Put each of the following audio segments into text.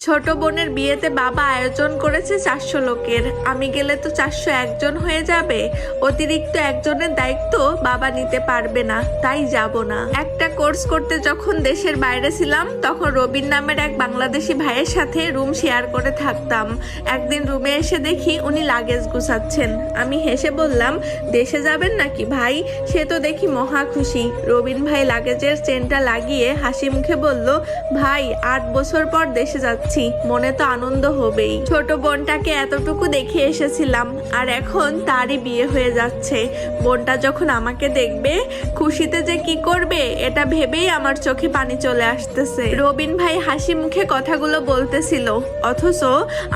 ছোট বোনের বিয়েতে বাবা আয়োজন করেছে 400 লোকের। আমি গেলে তো 401 জন হয়ে যাবে। অতিরিক্ত একজনের দায়িত্ব বাবা নিতে পারবে না, তাই যাব না। একটা কোর্স করতে যখন দেশের বাইরে ছিলাম তখন রবিন নামের এক বাংলাদেশি ভাইয়ের সাথে রুম শেয়ার করে থাকতাম। একদিন রুমে এসে দেখি উনি লাগেজ গুছাচ্ছেন। আমি হেসে বললাম, দেশে যাবেন নাকি ভাই? সে তো দেখি মহা খুশি। রবিন ভাই লাগেজের চেনটা লাগিয়ে হাসি মুখে বলল, ভাই 8 বছর পর দেশে যাচ্ছি, মনে তো আনন্দ হবেই। ছোট বোনটাকে এতটুকু দেখে এসেছিলাম আর এখন তারই বিয়ে হয়ে যাচ্ছে। বোনটা যখন আমাকে দেখবে খুশিতে যে কি করবে এটা ভেবেই আমার চোখে পানি চলে আসতেছে। রবিন ভাই হাসি মুখে কথাগুলো বলতেছিল, অথচ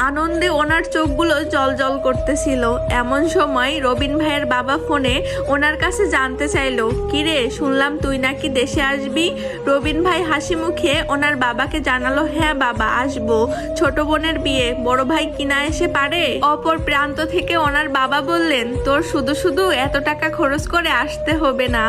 আনন্দে ওনার চোখগুলো জলজল করতেছিল। এমন সময় রবিন ভাইয়ের বাবা ফোনে ওনার কাছে জানতে চাইলো, কিরে শুনলাম তুই নাকি দেশে আসবি? রবিন ভাই হাসি মুখে ওনার বাবাকে জানালো, হ্যাঁ বাবা আসবো, ছোট বোনের বিয়ে, বড় ভাই কিনা এসে পারে। অপর প্রান্ত থেকে ওনার বাবা বললেন, তোর শুধু শুধু এত টাকা খরচ করে আসতে হবে না,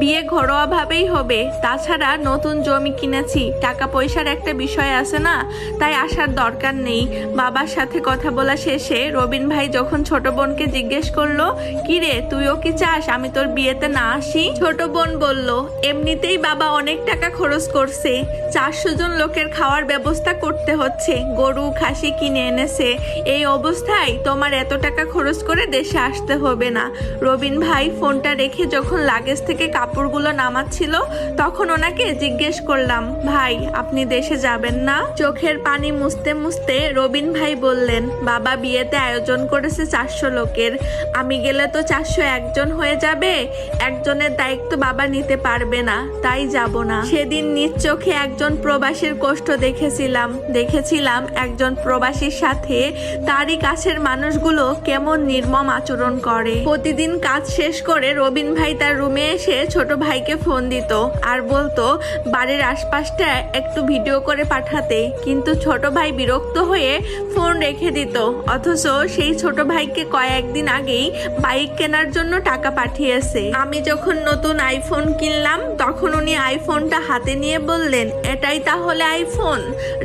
বিয়ে ঘরোয়া ভাবেই হবে। তাছাড়া নতুন জমি কিনেছি, টাকা পয়সার একটা বিষয় আছে না, তাই আসার দরকার নেই। বাবার সাথে কথা বলা শেষে রবিন ভাই যখন ছোট বোনকে জিজ্ঞেস করলো, কিরে তুইও কি চাস আমি তোর বিয়েতে না আসি? ছোট বোন বলল, এমনিতেই বাবা অনেক টাকা খরচ করছে, 400 জন লোকের খাওয়ার ব্যবস্থা করতে হচ্ছে, গরু খাসি কিনে এনেছে। এই অবস্থায় তোমার এত টাকা খরচ করে দেশে আসতে হবে না। রবিন ভাই ফোনটা রেখে যখন লাগেজ থেকে কাপড়গুলো নামাচ্ছিল তখন ওনাকে জিজ্ঞেস করলাম, ভাই আপনি দেশে যাবেন না? চোখের পানি মুছতে মুছতে রবিন ভাই বললেন, বাবা বিয়েতে আয়োজন করেছে 400 লোকের, আমি গেলে তো 401 জন হয়ে যাবে। একজনের দায়িত্ব বাবা নিতে পারবে না, তাই যাব না। সেদিন নিজ চোখে একজন প্রবাসীর কষ্ট দেখেছিলাম একজন প্রবাসীর সাথে তারই কাছের মানুষগুলো কেমন নির্মম আচরণ করে। প্রতিদিন কাজ শেষ করে রবিন ভাই তার রুমে এসে ছোট ভাইকে ফোন দিত আর বলতো বাড়ির আশপাশটা একটু ভিডিও করে পাঠাতে, কিন্তু ছোট ভাই বিরক্ত হয়ে ফোন রেখে দিত। অথচ সেই ছোট ভাইকে কয়েকদিন আগেই বাইক কেনার জন্য টাকা পাঠিয়েছে। আমি যখন নতুন আইফোন কিনলাম তখন উনি আইফোনটা হাতে নিয়ে বললেন, এটাই তাহলে আইফোন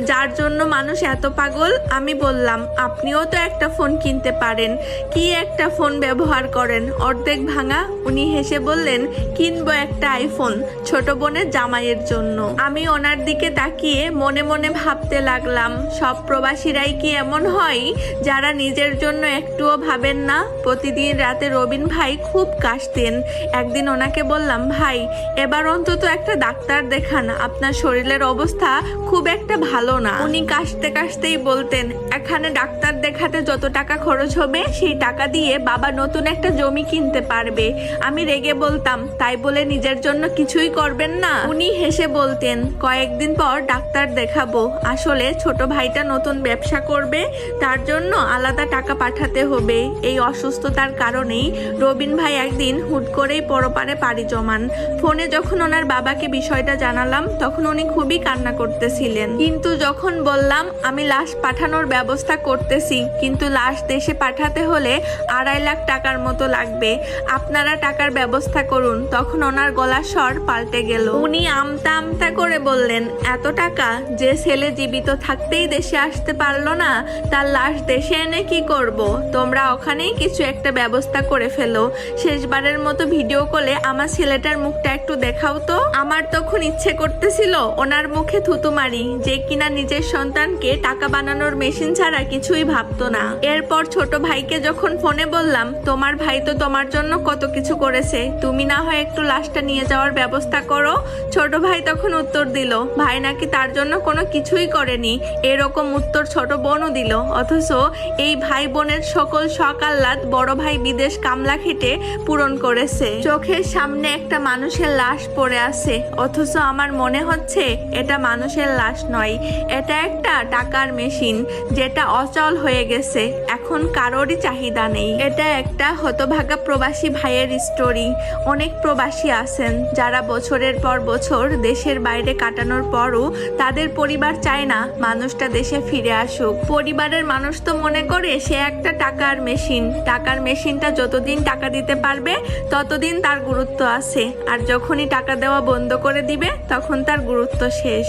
যার জন্য মানুষ এত পাগল? আমি বললাম, আপনিও তো একটা ফোন কিনতে পারেন, কি একটা ফোন ব্যবহার করেন অর্ধেক ভাঙা? উনি হেসে বললেন, কিনবো একটা আইফোন ছোট বোনের জামাইয়ের জন্য। আমি ওনার দিকে তাকিয়ে মনে মনে ভাবতে লাগলাম, সব প্রবাসীরাই কি এমন হয় যারা নিজের জন্য একটুও ভাবেন না? প্রতিদিন রাতে রবিন ভাই খুব কাশতেন। একদিন ওনাকে বললাম, ভাই এবার অন্তত একটা ডাক্তার দেখান, আপনার শরীরের অবস্থা খুব একটা ভালো না। উনি কাশতে কাশতেই বলতেন, এখানে ডাক্তার দেখাতে যত টাকা খরচ হবে সেই টাকা দিয়ে বাবা নতুন একটা জমি কিনতে পারবে। আমি রেগে বলতাম, তাই বলে নিজের জন্য কিছুই করবেন না? উনি হেসে বলতেন, কয়েকদিন পর ডাক্তার দেখাবো, আসলে ছোট ভাইটা নতুন ব্যবসা করবে, তার জন্য আলাদা টাকা পাঠাতে হবে। এই অসুস্থতার কারণেই রবিন ভাই একদিন হুট করেই পরপারে পাড়ি জমান। ফোনে যখন ওনার বাবাকে বিষয়টা জানালাম তখন উনি খুবই কান্না করতেছিলেন। কিন্তু যখন বললাম আমি লাশ পাঠানোর ব্যবস্থা করতেছি, কিন্তু লাশ দেশে পাঠাতে হলে 2.5 লাখ টাকার মতো লাগবে, আপনারা টাকার ব্যবস্থা করুন, তখন ওনার গলার স্বর পাল্টে গেল। উনি আমতা আমতা করে বললেন, এত টাকা? যে ছেলে জীবিত থাকতেই দেশে আসতে পারলো না, তার লাশ দেশে এনে কি করব? তোমরা ওখানেই কিছু একটা ব্যবস্থা করে ফেলো। শেষবারের মতো ভিডিও কলে আমার ছেলেটার মুখটা একটু দেখাও তো। আমার তখন ইচ্ছে করতেছিল ওনার মুখে থুতু মারি, যে কিনা নিজের সন্তানকে টাকা বানানোর মেশিন ছাড়া কিছুই ভাবতো না। এরপর ছোট ভাইকে যখন ফোনে বললাম, তোমার ভাই তো তোমার জন্য কত কিছু করেছে, তুমি না হয় একটু লাশটা নিয়ে যাওয়ার ব্যবস্থা করো। ছোট ভাই তখন উত্তর দিল, ভাই নাকি তার জন্য কোনো কিছুই করেনি। এরকম উত্তর ছোট বোনও দিল। অথচ এই ভাই বোনের সকল শখ আহ্লাদ বড় ভাই বিদেশ কামলা খেটে পূরণ করেছে। চোখের সামনে একটা মানুষের লাশ পড়ে আছে, অথচ আমার মনে হচ্ছে এটা মানুষের লাশ নয়, এটা একটা টাকার মেশিন যেটা অচল হয়ে গেছে, এখন কারোরই চাহিদা নেই। এটা একটা হতভাগা প্রবাসী ভাইয়ের স্টোরি। অনেক প্রবাসী আছেন যারা বছরের পর বছর দেশের বাইরে কাটানোর পরও তাদের পরিবার চায় না মানুষটা দেশে ফিরে আসুক। পরিবারের মানুষ তো মনে করে সে একটা টাকার মেশিন, টাকার মেশিনটা যতদিন টাকা দিতে পারবে ততদিন তার গুরুত্ব আছে, আর যখনই টাকা দেওয়া বন্ধ করে দিবে তখন তার গুরুত্ব শেষ।